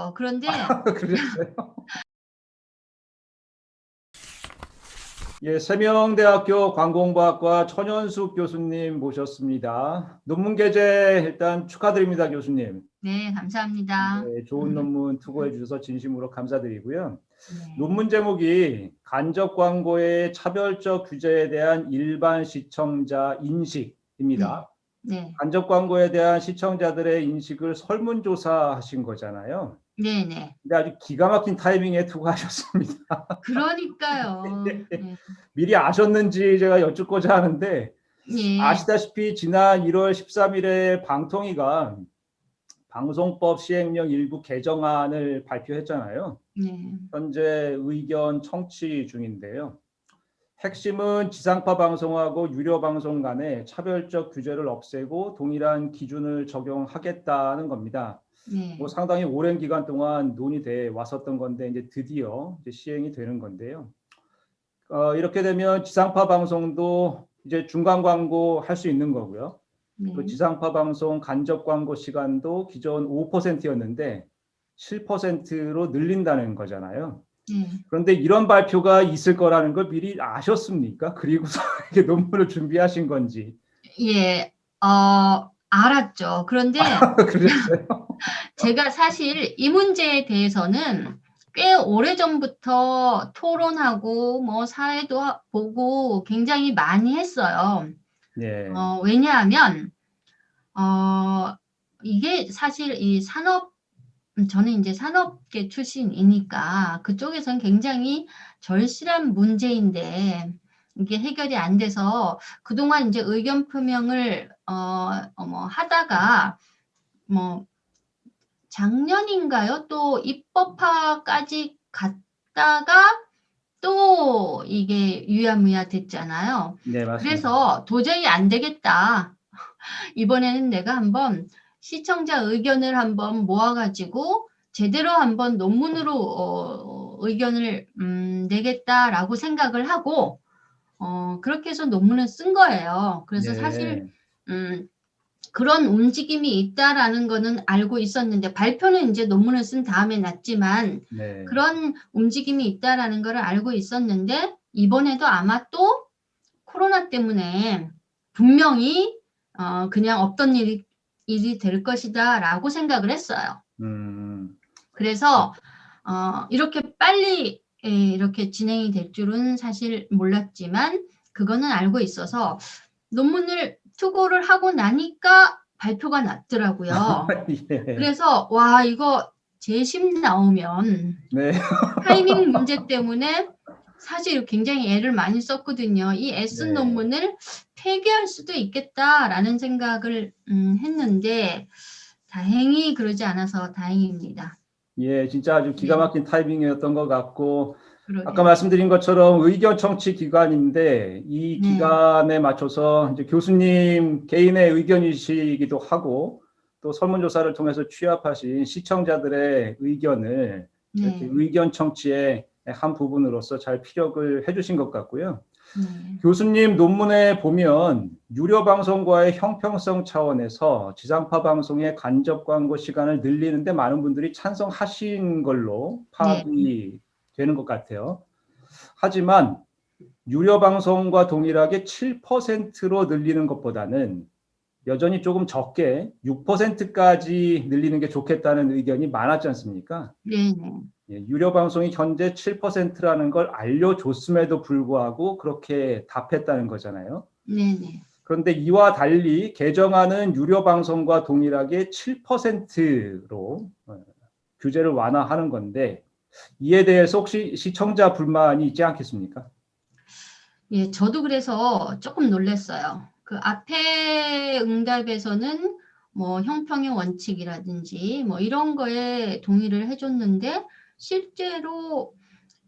알았어요. 그런데 그러셨어요? 예, 세명대학교 관공과학과 천연숙 교수님 모셨습니다. 논문 게재 일단 축하드립니다, 교수님. 네, 감사합니다. 네, 좋은 논문 투고해 주셔서 진심으로 감사드리고요. 네, 논문 제목이 간접 광고의 차별적 규제에 대한 일반 시청자 네, 인식입니다. 네, 간접 광고에 대한 시청자들의 인식을 설문조사하신 거잖아요. 네, 네. 근데 아주 기가 막힌 타이밍에 투고하셨습니다. 그러니까요. 네, 미리 아셨는지 제가 여쭙고자 하는데, 예, 아시다시피 지난 1월 13일에 방통위가 방송법 시행령 일부 개정안을 발표했잖아요. 네, 현재 의견 청취 중인데요. 핵심은 지상파 방송하고 유료 방송 간의 차별적 규제를 없애고 동일한 기준을 적용하겠다는 겁니다. 뭐 네, 상당히 오랜 기간 동안 논의돼 왔었던 건데 이제 드디어 이제 시행이 되는 건데요. 이렇게 되면 지상파 방송도 이제 중간 광고 할 수 있는 거고요. 또 네, 지상파 방송 간접 광고 시간도 기존 5%였는데 7%로 늘린다는 거잖아요. 네. 그런데 이런 발표가 있을 거라는 걸 미리 아셨습니까? 그리고서 이렇게 논문을 준비하신 건지. 예, 알았죠. 그런데 그러셨어요? 제가 사실 이 문제에 대해서는 꽤 오래전부터 토론하고 뭐 사회도 보고 굉장히 많이 했어요. 네. 왜냐하면 이게 사실 이 저는 이제 산업계 출신이니까 그쪽에선 굉장히 절실한 문제인데 이게 해결이 안 돼서 그동안 이제 의견 표명을 뭐 하다가 뭐 작년인가요? 또 입법화까지 갔다가 또 이게 유야무야 됐잖아요. 네, 맞습니다. 그래서 도저히 안 되겠다. 이번에는 내가 한번 시청자 의견을 한번 모아가지고 제대로 한번 논문으로 의견을 내겠다라고 생각을 하고 그렇게 해서 논문을 쓴 거예요. 그래서 사실 네. 그런 움직임이 있다라는 거는 알고 있었는데 발표는 이제 논문을 쓴 다음에 났지만 네. 그런 움직임이 있다라는 거를 알고 있었는데 이번에도 아마 또 코로나 때문에 분명히 그냥 없던 일이 될 것이다라고 생각을 했어요. 음. 그래서 이렇게 빨리 이렇게 진행이 될 줄은 사실 몰랐지만 그거는 알고 있어서 논문을 투고를 하고 나니까 발표가 났더라고요. 예. 그래서 와 이거 재심 나오면 네. 타이밍 문제 때문에 사실 굉장히 애를 많이 썼거든요. 이 애쓴 네. 논문을 폐기할 수도 있겠다라는 생각을 했는데 다행히 그러지 않아서 다행입니다. 예, 진짜 아주 기가 네, 막힌 타이밍이었던 것 같고, 아까 그러게요. 말씀드린 것처럼 의견 청취 기간인데, 이 네, 기간에 맞춰서 이제 교수님 개인의 의견이시기도 하고, 또 설문조사를 통해서 취합하신 시청자들의 의견을 이렇게 네, 의견 청취의 한 부분으로서 잘 피력을 해주신 것 같고요. 네, 교수님 논문에 보면 유료 방송과의 형평성 차원에서 지상파 방송의 간접 광고 시간을 늘리는데 많은 분들이 찬성하신 걸로 네, 파악이 되는 것 같아요. 하지만 유료 방송과 동일하게 7%로 늘리는 것보다는 여전히 조금 적게 6%까지 늘리는 게 좋겠다는 의견이 많았지 않습니까? 네, 네, 예, 유료 방송이 현재 7%라는 걸 알려줬음에도 불구하고 그렇게 답했다는 거잖아요. 네, 네. 그런데 이와 달리 개정안은 유료 방송과 동일하게 7%로 규제를 완화하는 건데 이에 대해서 혹시 시청자 불만이 있지 않겠습니까? 예, 저도 그래서 조금 놀랐어요. 그 앞에 응답에서는 뭐 형평의 원칙이라든지 뭐 이런 거에 동의를 해줬는데 실제로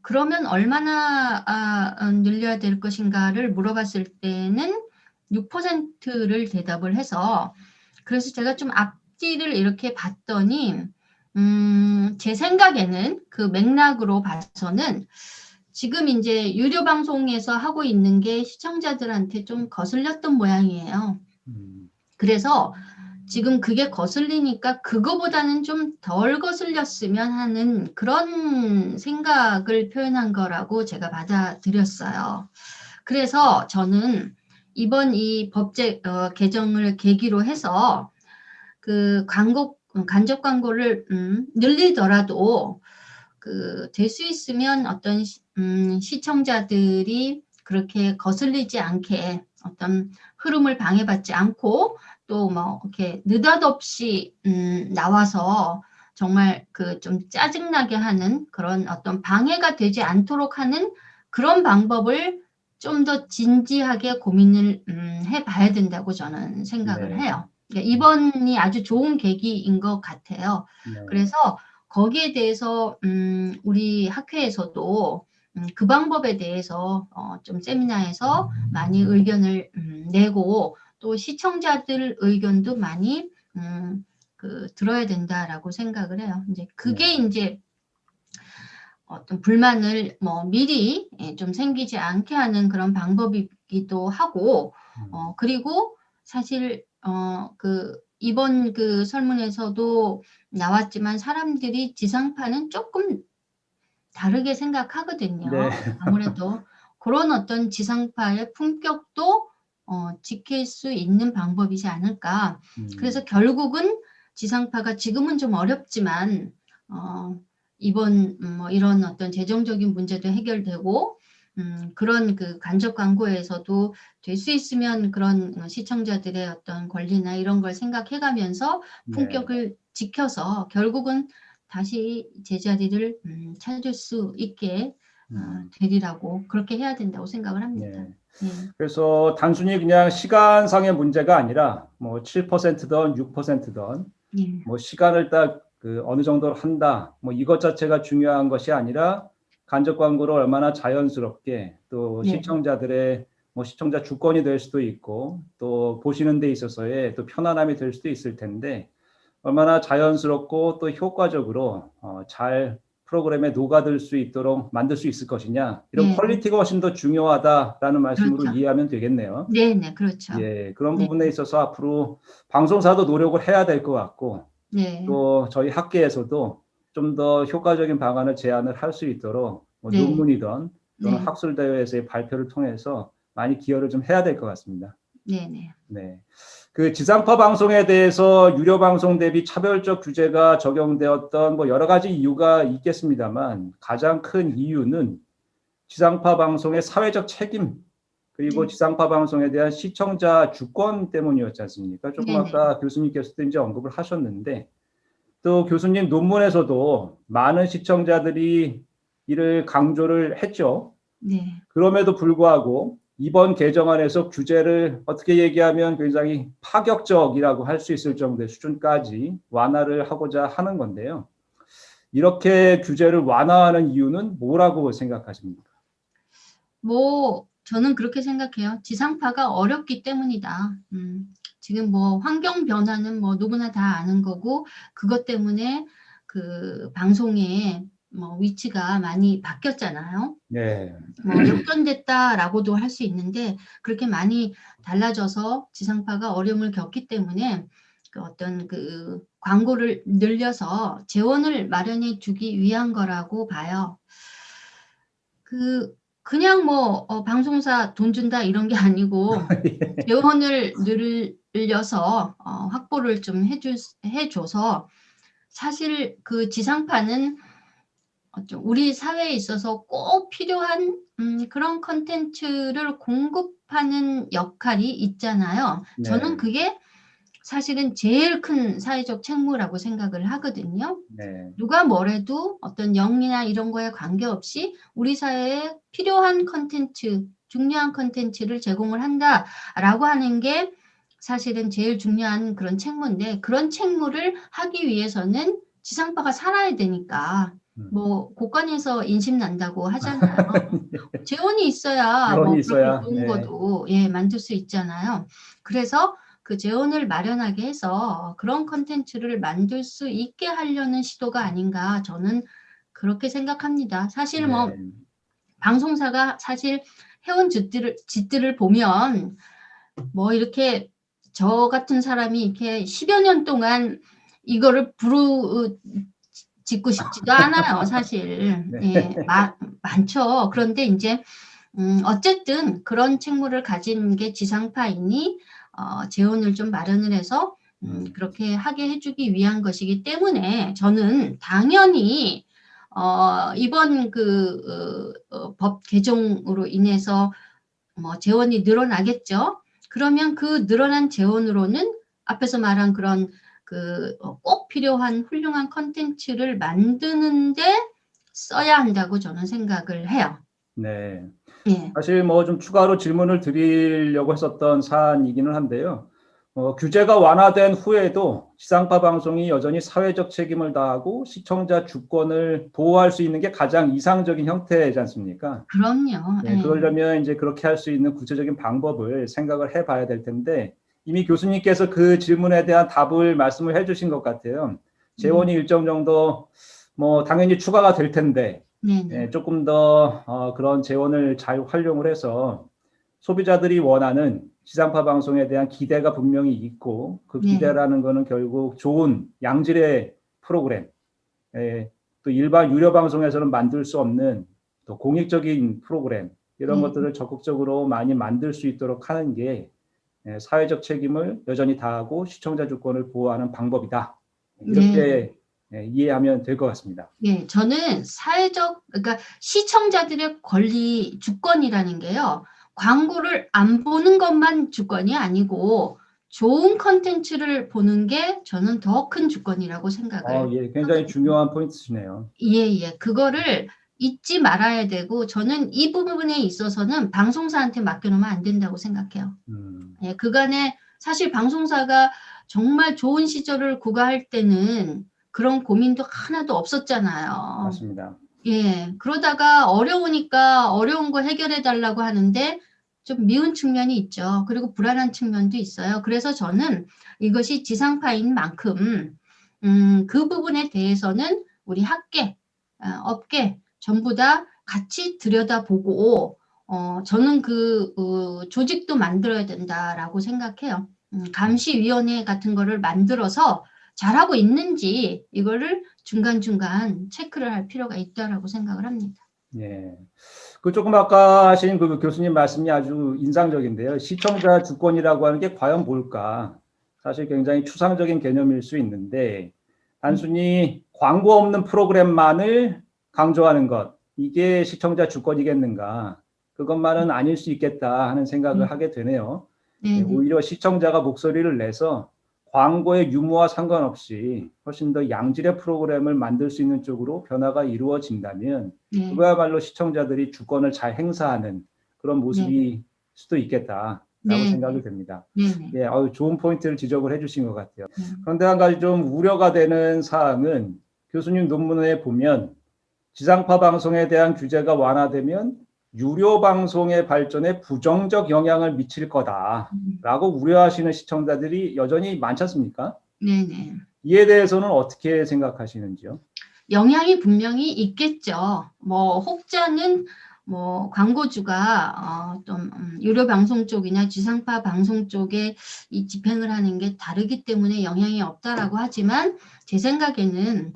그러면 얼마나 늘려야 될 것인가를 물어봤을 때는 6%를 대답을 해서 그래서 제가 좀 앞뒤를 이렇게 봤더니 제 생각에는 그 맥락으로 봐서는 지금 이제 유료 방송에서 하고 있는 게 시청자들한테 좀 거슬렸던 모양이에요. 음, 그래서 지금 그게 거슬리니까 그거보다는 좀 덜 거슬렸으면 하는 그런 생각을 표현한 거라고 제가 받아들였어요. 그래서 저는 이번 이 법제 개정을 계기로 해서 그 간접 광고를 늘리더라도 될 수 있으면 어떤 시청자들이 그렇게 거슬리지 않게 어떤 흐름을 방해받지 않고 또 뭐 이렇게 느닷없이 나와서 정말 좀 짜증나게 하는 그런 어떤 방해가 되지 않도록 하는 그런 방법을 좀 더 진지하게 고민을 해봐야 된다고 저는 생각을 네. 해요. 그러니까 이번이 아주 좋은 계기인 것 같아요. 네. 그래서 거기에 대해서 우리 학회에서도 그 방법에 대해서 좀 세미나에서 많이 의견을 내고 또 시청자들 의견도 많이 들어야 된다라고 생각을 해요. 이제 그게 이제 어떤 불만을 뭐 미리 좀 생기지 않게 하는 그런 방법이기도 하고 그리고 사실 이번 설문에서도 나왔지만 사람들이 지상파는 조금 다르게 생각하거든요. 네. 아무래도 그런 어떤 지상파의 품격도 지킬 수 있는 방법이지 않을까. 그래서 결국은 지상파가 지금은 좀 어렵지만 이번 뭐 이런 어떤 재정적인 문제도 해결되고 그런 간접 광고에서도 될 수 있으면 그런 시청자들의 어떤 권리나 이런 걸 생각해가면서 품격을 지켜서 결국은 다시 제자리를 찾을 수 있게 되리라고 그렇게 해야 된다고 생각을 합니다. 네. 네. 그래서 단순히 그냥 시간상의 문제가 아니라 뭐 7%든 6%든 네. 뭐 시간을 딱 어느 정도로 한다. 뭐 이것 자체가 중요한 것이 아니라 간접 광고를 얼마나 자연스럽게 또 네. 시청자들의 뭐 시청자 주권이 될 수도 있고 또 보시는 데 있어서의 또 편안함이 될 수도 있을 텐데 얼마나 자연스럽고 또 효과적으로 잘 프로그램에 녹아들 수 있도록 만들 수 있을 것이냐 이런 네. 퀄리티가 훨씬 더 중요하다라는 말씀으로 그렇죠. 이해하면 되겠네요. 네, 네, 그렇죠. 예, 그런 네. 부분에 있어서 앞으로 방송사도 노력을 해야 될 것 같고 네. 또 저희 학계에서도 좀 더 효과적인 방안을 제안을 할 수 있도록 뭐 네. 논문이든 또는 네. 학술대회에서의 발표를 통해서 많이 기여를 좀 해야 될 것 같습니다. 네, 네. 네. 그 지상파 방송에 대해서 유료 방송 대비 차별적 규제가 적용되었던 뭐 여러 가지 이유가 있겠습니다만 가장 큰 이유는 지상파 방송의 사회적 책임 그리고 네. 지상파 방송에 대한 시청자 주권 때문이었지 않습니까? 조금 네, 네. 아까 교수님께서도 이제 언급을 하셨는데 또 교수님 논문에서도 많은 시청자들이 이를 강조를 했죠. 네. 그럼에도 불구하고 이번 개정안에서 규제를 어떻게 얘기하면 굉장히 파격적이라고 할 수 있을 정도의 수준까지 완화를 하고자 하는 건데요. 이렇게 규제를 완화하는 이유는 뭐라고 생각하십니까? 뭐 저는 그렇게 생각해요. 지상파가 어렵기 때문이다. 지금 뭐 환경 변화는 뭐 누구나 다 아는 거고 그것 때문에 방송의 뭐 위치가 많이 바뀌었잖아요. 네. 뭐 역전됐다라고도 할 수 있는데 그렇게 많이 달라져서 지상파가 어려움을 겪기 때문에 어떤 광고를 늘려서 재원을 마련해 주기 위한 거라고 봐요. 그냥 뭐 방송사 돈 준다 이런 게 아니고 재원을 늘려서 확보를 좀 해줘서 사실 지상파는 우리 사회에 있어서 꼭 필요한 그런 컨텐츠를 공급하는 역할이 있잖아요. 네. 저는 그게 사실은 제일 큰 사회적 책무라고 생각을 하거든요. 네. 누가 뭐래도 어떤 영리나 이런 거에 관계없이 우리 사회에 필요한 컨텐츠, 중요한 컨텐츠를 제공을 한다라고 하는 게 사실은 제일 중요한 그런 책무인데 그런 책무를 하기 위해서는 지상파가 살아야 되니까 뭐 곳간에서 인심 난다고 하잖아요. 재원이 있어야 재원이 뭐 그렇게 있어야, 좋은 네. 것도 만들 수 있잖아요. 그래서 그 재원을 마련하게 해서 그런 컨텐츠를 만들 수 있게 하려는 시도가 아닌가 저는 그렇게 생각합니다. 사실 뭐 네. 방송사가 사실 해온 짓들을 보면 뭐 이렇게 저 같은 사람이 이렇게 10여 년 동안 이거를 부르짖고 싶지도 않아요, 사실. 네. 예, 많죠. 그런데 이제 어쨌든 그런 책무를 가진 게 지상파이니 재원을 좀 마련을 해서 그렇게 하게 해주기 위한 것이기 때문에 저는 당연히 이번 법 개정으로 인해서 뭐 재원이 늘어나겠죠. 그러면 그 늘어난 재원으로는 앞에서 말한 그런 꼭 필요한 훌륭한 컨텐츠를 만드는데 써야 한다고 저는 생각을 해요. 네. 예. 사실 뭐 좀 추가로 질문을 드리려고 했었던 사안이기는 한데요. 규제가 완화된 후에도 지상파 방송이 여전히 사회적 책임을 다하고 시청자 주권을 보호할 수 있는 게 가장 이상적인 형태지 않습니까? 그럼요. 네, 예. 그러려면 이제 그렇게 할 수 있는 구체적인 방법을 생각을 해봐야 될 텐데 이미 교수님께서 그 질문에 대한 답을 말씀을 해주신 것 같아요. 재원이 일정 정도 뭐 당연히 추가가 될 텐데 네네. 조금 더 그런 재원을 잘 활용을 해서 소비자들이 원하는 지상파 방송에 대한 기대가 분명히 있고 그 네. 기대라는 거는 결국 좋은 양질의 프로그램, 또 일반 유료 방송에서는 만들 수 없는 또 공익적인 프로그램 이런 네. 것들을 적극적으로 많이 만들 수 있도록 하는 게 사회적 책임을 여전히 다하고 시청자 주권을 보호하는 방법이다. 이렇게 이해하면 될 것 같습니다. 예, 저는 그러니까 시청자들의 권리, 주권이라는 게요, 광고를 안 보는 것만 주권이 아니고 좋은 컨텐츠를 보는 게 저는 더 큰 주권이라고 생각을 예, 굉장히 하거든요. 중요한 포인트시네요. 예. 그거를 잊지 말아야 되고 저는 이 부분에 있어서는 방송사한테 맡겨놓으면 안 된다고 생각해요. 예, 그간에 사실 방송사가 정말 좋은 시절을 구가할 때는 그런 고민도 하나도 없었잖아요. 맞습니다. 예, 그러다가 어려우니까 어려운 거 해결해 달라고 하는데 좀 미운 측면이 있죠. 그리고 불안한 측면도 있어요. 그래서 저는 이것이 지상파인 만큼 그 부분에 대해서는 우리 학계, 업계 전부 다 같이 들여다보고 저는 조직도 만들어야 된다라고 생각해요. 감시위원회 같은 거를 만들어서 잘하고 있는지 이거를 중간중간 체크를 할 필요가 있다라고 생각을 합니다. 예. 그 조금 아까 하신 그 교수님 말씀이 아주 인상적인데요. 시청자 주권이라고 하는 게 과연 뭘까? 사실 굉장히 추상적인 개념일 수 있는데 단순히 광고 없는 프로그램만을 강조하는 것, 이게 시청자 주권이겠는가? 그것만은 아닐 수 있겠다 하는 생각을 하게 되네요. 오히려 시청자가 목소리를 내서 광고의 유무와 상관없이 훨씬 더 양질의 프로그램을 만들 수 있는 쪽으로 변화가 이루어진다면 그거야말로 시청자들이 주권을 잘 행사하는 그런 모습일 수도 있겠다라고 생각이 됩니다. 예, 좋은 포인트를 지적을 해주신 것 같아요. 그런데 한 가지 좀 우려가 되는 사항은 교수님 논문에 보면 지상파 방송에 대한 규제가 완화되면 유료 방송의 발전에 부정적 영향을 미칠 거다라고 우려하시는 시청자들이 여전히 많지 않습니까? 네네. 이에 대해서는 어떻게 생각하시는지요? 영향이 분명히 있겠죠. 뭐 혹자는 뭐 광고주가 좀 유료 방송 쪽이나 지상파 방송 쪽에 이 집행을 하는 게 다르기 때문에 영향이 없다라고 하지만 제 생각에는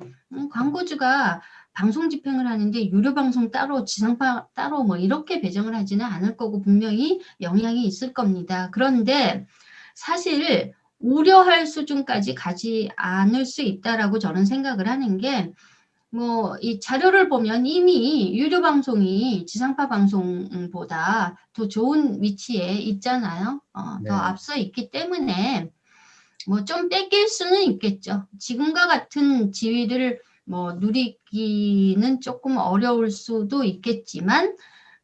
광고주가 방송 집행을 하는데 유료 방송 따로 지상파 따로 뭐 이렇게 배정을 하지는 않을 거고 분명히 영향이 있을 겁니다. 그런데 사실 우려할 수준까지 가지 않을 수 있다라고 저는 생각을 하는 게 뭐 이 자료를 보면 이미 유료 방송이 지상파 방송보다 더 좋은 위치에 있잖아요. 더 앞서 있기 때문에 뭐 좀 뺏길 수는 있겠죠. 지금과 같은 지위를 뭐 누리기는 조금 어려울 수도 있겠지만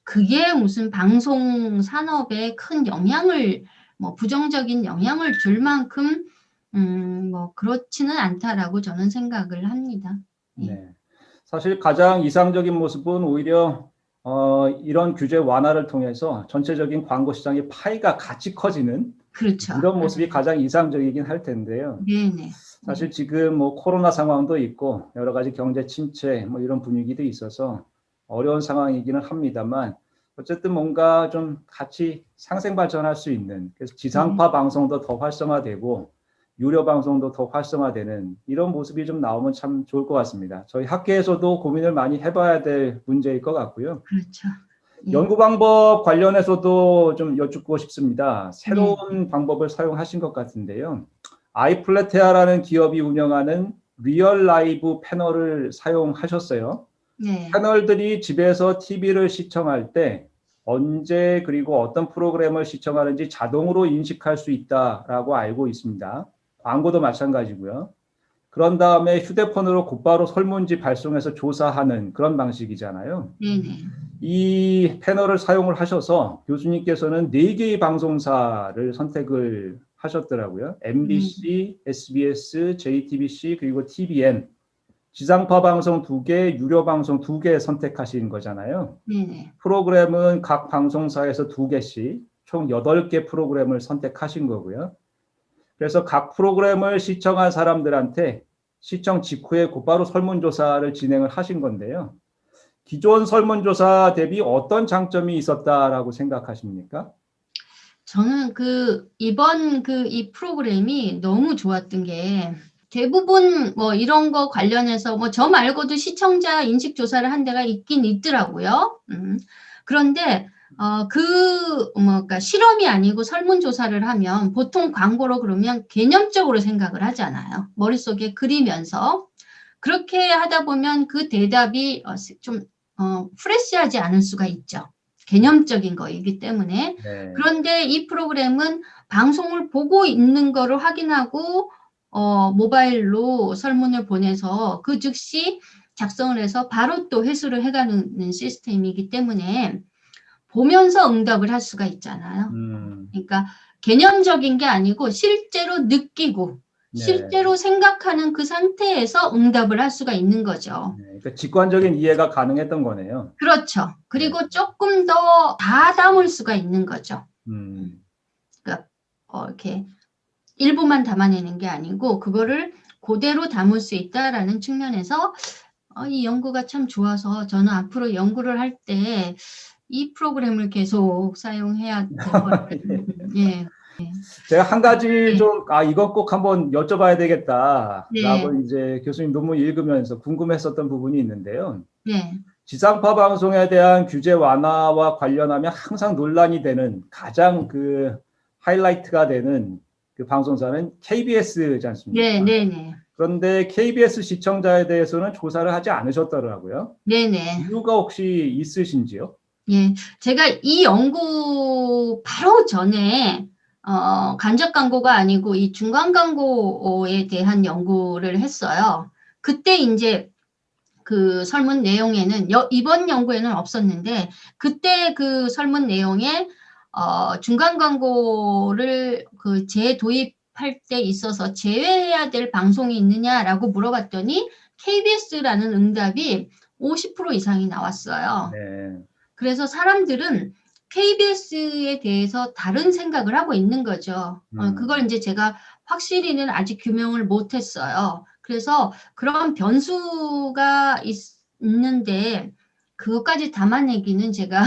그게 무슨 방송 산업에 큰 영향을 뭐 부정적인 영향을 줄 만큼 뭐 그렇지는 않다라고 저는 생각을 합니다. 네. 사실 가장 이상적인 모습은 오히려 이런 규제 완화를 통해서 전체적인 광고 시장의 파이가 같이 커지는 그렇죠. 이런 모습이 가장 이상적이긴 할 텐데요. 사실 지금 뭐 코로나 상황도 있고 여러 가지 경제 침체 뭐 이런 분위기도 있어서 어려운 상황이기는 합니다만 어쨌든 뭔가 좀 같이 상생 발전할 수 있는, 그래서 지상파 방송도 더 활성화되고 유료 방송도 더 활성화되는 이런 모습이 좀 나오면 참 좋을 것 같습니다. 저희 학계에서도 고민을 많이 해봐야 될 문제일 것 같고요. 그렇죠. 예. 연구 방법 관련해서도 좀 여쭙고 싶습니다. 네. 새로운 방법을 사용하신 것 같은데요. 아이플레테아라는 기업이 운영하는 리얼 라이브 패널을 사용하셨어요. 네. 패널들이 집에서 TV를 시청할 때 언제 그리고 어떤 프로그램을 시청하는지 자동으로 인식할 수 있다라고 알고 있습니다. 광고도 마찬가지고요. 그런 다음에 휴대폰으로 곧바로 설문지 발송해서 조사하는 그런 방식이잖아요. 네네. 이 패널을 사용을 하셔서 교수님께서는 4개의 방송사를 선택을 하셨더라고요. MBC, SBS, JTBC 그리고 TVN. 지상파 방송 2개, 유료 방송 2개 선택하신 거잖아요. 네네. 프로그램은 각 방송사에서 2개씩 총 8개 프로그램을 선택하신 거고요. 그래서 각 프로그램을 시청한 사람들한테 시청 직후에 곧바로 설문조사를 진행을 하신 건데요. 기존 설문조사 대비 어떤 장점이 있었다라고 생각하십니까? 저는 이번 이 프로그램이 너무 좋았던 게 대부분 뭐 이런 거 관련해서 뭐 저 말고도 시청자 인식 조사를 한 데가 있긴 있더라고요. 그런데 그러니까 실험이 아니고 설문조사를 하면 보통 광고로 그러면 개념적으로 생각을 하잖아요. 머릿속에 그리면서. 그렇게 하다 보면 그 대답이 좀 프레시하지 않을 수가 있죠. 개념적인 거이기 때문에. 네. 그런데 이 프로그램은 방송을 보고 있는 거를 확인하고 모바일로 설문을 보내서 그 즉시 작성을 해서 바로 또 회수를 해가는 시스템이기 때문에 보면서 응답을 할 수가 있잖아요. 그러니까 개념적인 게 아니고 실제로 느끼고 네. 실제로 생각하는 그 상태에서 응답을 할 수가 있는 거죠. 네, 그러니까 직관적인 이해가 가능했던 거네요. 그렇죠. 그리고 조금 더 다 담을 수가 있는 거죠. 그러니까 이렇게 일부만 담아내는 게 아니고 그거를 그대로 담을 수 있다라는 측면에서 이 연구가 참 좋아서 저는 앞으로 연구를 할 때 이 프로그램을 계속 사용해야 될 거라고. 예. 제가 한 가지 네. 이건 꼭 한번 여쭤봐야 되겠다라고 네. 이제 교수님 논문 읽으면서 궁금했었던 부분이 있는데요. 네. 지상파 방송에 대한 규제 완화와 관련하면 항상 논란이 되는 가장 하이라이트가 되는 그 방송사는 KBS지 않습니까? 네, 네, 네. 그런데 KBS 시청자에 대해서는 조사를 하지 않으셨더라고요. 네, 네. 이유가 혹시 있으신지요? 예, 제가 이 연구 바로 전에 간접 광고가 아니고 이 중간 광고에 대한 연구를 했어요. 그때 이제 그 설문 내용에는 이번 연구에는 없었는데 그때 그 설문 내용에 중간 광고를 재도입할 때 있어서 제외해야 될 방송이 있느냐라고 물어봤더니 KBS라는 응답이 50% 이상이 나왔어요. 네. 그래서 사람들은 KBS에 대해서 다른 생각을 하고 있는 거죠. 그걸 이제 제가 확실히는 아직 규명을 못했어요. 그래서 그런 변수가 있는데 그것까지 담아내기는 제가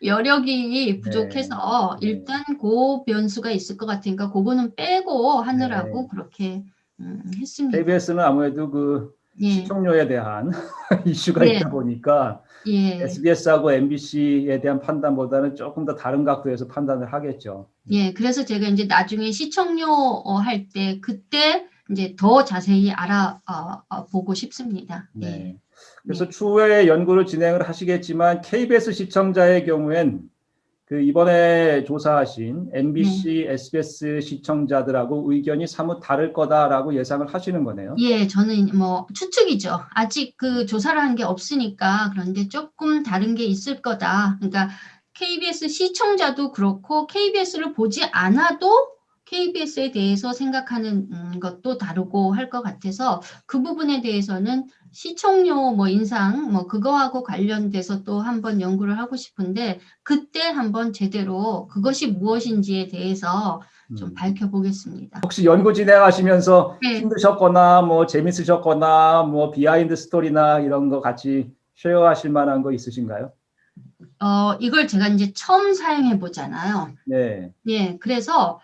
여력이 부족해서 네. 일단 그 변수가 있을 것 같으니까 그거는 빼고 하느라고 네. 그렇게 했습니다. KBS는 아무래도 예. 시청료에 대한 이슈가 네. 있다 보니까 예. SBS하고 MBC에 대한 판단보다는 조금 더 다른 각도에서 판단을 하겠죠. 예, 그래서 제가 이제 나중에 시청료 할 때 그때 이제 더 자세히 알아보고 싶습니다. 네. 예. 그래서 네. 추후에 연구를 진행을 하시겠지만 KBS 시청자의 경우엔 이번에 조사하신 MBC, SBS 시청자들하고 의견이 사뭇 다를 거다라고 예상을 하시는 거네요. 예, 저는 뭐 추측이죠. 아직 그 조사를 한 게 없으니까. 그런데 조금 다른 게 있을 거다. 그러니까 KBS 시청자도 그렇고 KBS를 보지 않아도 KBS에 대해서 생각하는 것도 다르고 할 것 같아서 그 부분에 대해서는 시청료 뭐 인상 뭐 그거하고 관련돼서 또 한번 연구를 하고 싶은데 그때 한번 제대로 그것이 무엇인지에 대해서 좀 밝혀보겠습니다. 혹시 연구 진행하시면서 네. 힘드셨거나 뭐 재밌으셨거나 뭐 비하인드 스토리나 이런 거 같이 쉐어하실 만한 거 있으신가요? 이걸 제가 이제 처음 사용해 보잖아요. 네. 예, 그래서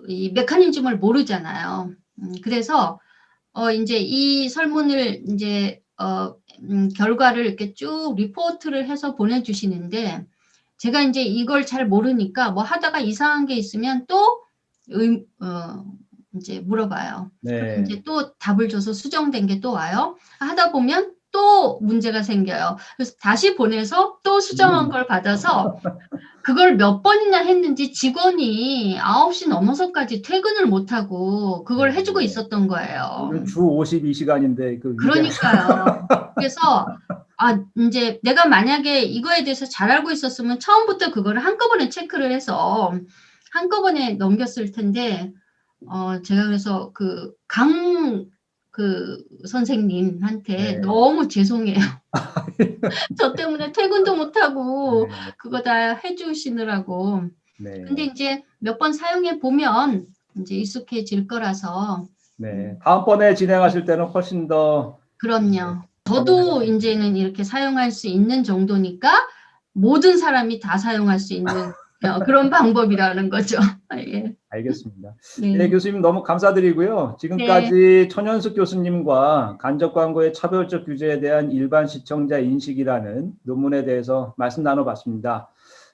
이 메커니즘을 모르잖아요. 그래서 이제 이 설문을 이제 결과를 이렇게 쭉 리포트를 해서 보내주시는데 제가 이제 이걸 잘 모르니까 뭐 하다가 이상한 게 있으면 또 이제 물어봐요. 그럼 네. 이제 또 답을 줘서 수정된 게 또 와요. 하다 보면 또 문제가 생겨요. 그래서 다시 보내서 또 수정한 걸 받아서 그걸 몇 번이나 했는지 직원이 9시 넘어서까지 퇴근을 못하고 그걸 해주고 있었던 거예요. 요즘 주 52시간인데 그 위대하신. 그러니까요. 그래서 이제 내가 만약에 이거에 대해서 잘 알고 있었으면 처음부터 그거를 한꺼번에 체크를 해서 한꺼번에 넘겼을 텐데 제가 그래서 그 선생님한테 네. 너무 죄송해요. 저 때문에 퇴근도 못하고 네. 그거 다 해주시느라고. 네. 근데 이제 몇 번 사용해 보면 이제 익숙해질 거라서. 네. 다음번에 진행하실 때는 훨씬 더 그럼요. 적응하실 저도 수 있습니다. 이제는 이렇게 사용할 수 있는 정도니까 모든 사람이 다 사용할 수 있는 그런 방법이라는 거죠. 예. 알겠습니다. 네, 네. 교수님 너무 감사드리고요. 네. 지금까지 천연숙 교수님과 간접 광고의 차별적 규제에 대한 일반 시청자 인식이라는 논문에 대해서 말씀 나눠봤습니다.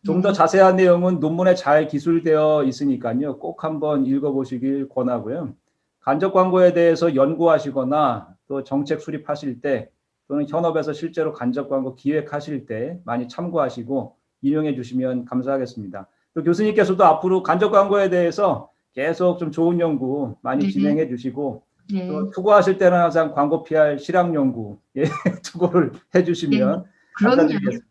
좀 더 네. 자세한 내용은 논문에 잘 기술되어 있으니까요. 꼭 한번 읽어보시길 권하고요. 간접 광고에 대해서 연구하시거나 또 정책 수립하실 때 또는 현업에서 실제로 간접 광고 기획하실 때 많이 참고하시고 인용해 주시면 감사하겠습니다. 또 교수님께서도 앞으로 간접 광고에 대해서 계속 좀 좋은 연구 많이 네. 진행해 주시고 네. 또 투고하실 때는 항상 광고 PR 실황 연구 투고를 해 네. 주시면 그럼요. 감사드리겠습니다.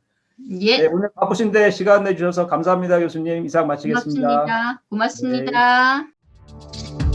예. 네, 오늘 바쁘신데 시간 내주셔서 감사합니다, 교수님. 이상 마치겠습니다. 고맙습니다. 네. 고맙습니다.